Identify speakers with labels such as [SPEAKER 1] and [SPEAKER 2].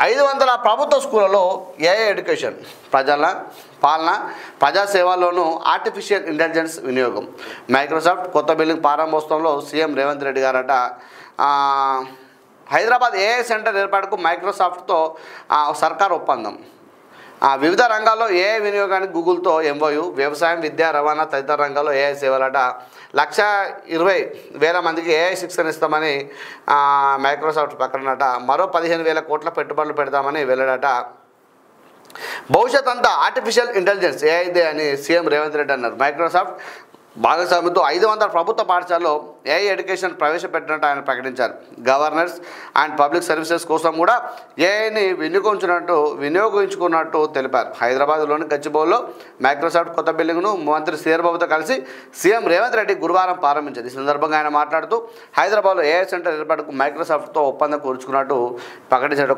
[SPEAKER 1] 500 ప్రభుత్వ స్కూళ్ళలో AI education పాలన ప్రజాసేవలోనూ ఆర్టిఫిషియల్ ఇంటెలిజెన్స్ వినియోగం. మైక్రోసాఫ్ట్ కొత్త బిల్డింగ్ ప్రారంభోత్సవంలో సీఎం రేవంత్ రెడ్డి గారట హైదరాబాద్ ఏఐ సెంటర్ ఏర్పాటుకు మైక్రోసాఫ్ట్తో సర్కార్ ఒప్పందం. వివిధ రంగాల్లో ఏఐ వినియోగానికి గూగుల్తో ఎంఓయూ. వ్యవసాయం, విద్య, రవాణా తదితర రంగాల్లో ఏఐ సేవలట 1,20,000 మందికి ఏఐ శిక్షణ ఇస్తామని మైక్రోసాఫ్ట్ ప్రకటనట. మరో 15,000 కోట్ల పెట్టుబడులు పెడతామని వెల్లడట. భవిష్యత్ అంతా ఆర్టిఫిషియల్ ఇంటెలిజెన్స్ ఏఐదే అని సీఎం రేవంత్ రెడ్డి అన్నారు. మైక్రోసాఫ్ట్ భాగస్వామ్యంతో 500 ప్రభుత్వ పాఠశాలలో ఏఐ ఎడ్యుకేషన్ ప్రవేశపెట్టినట్టు ఆయన ప్రకటించారు. గవర్నర్స్ అండ్ పబ్లిక్ సర్వీసెస్ కోసం కూడా ఏఐని వినియోగించుకున్నట్టు తెలిపారు. హైదరాబాద్లోని గచ్చిబౌలిలో మైక్రోసాఫ్ట్ కొత్త బిల్డింగ్ను మంత్రి శ్రీధర్ బాబుతో కలిసి సీఎం రేవంత్ రెడ్డి గురువారం ప్రారంభించారు. ఈ సందర్భంగా ఆయన మాట్లాడుతూ హైదరాబాద్లో ఏఐ సెంటర్ ఏర్పాటుకు మైక్రోసాఫ్ట్తో ఒప్పందం కూర్చుకున్నట్టు ప్రకటించారు.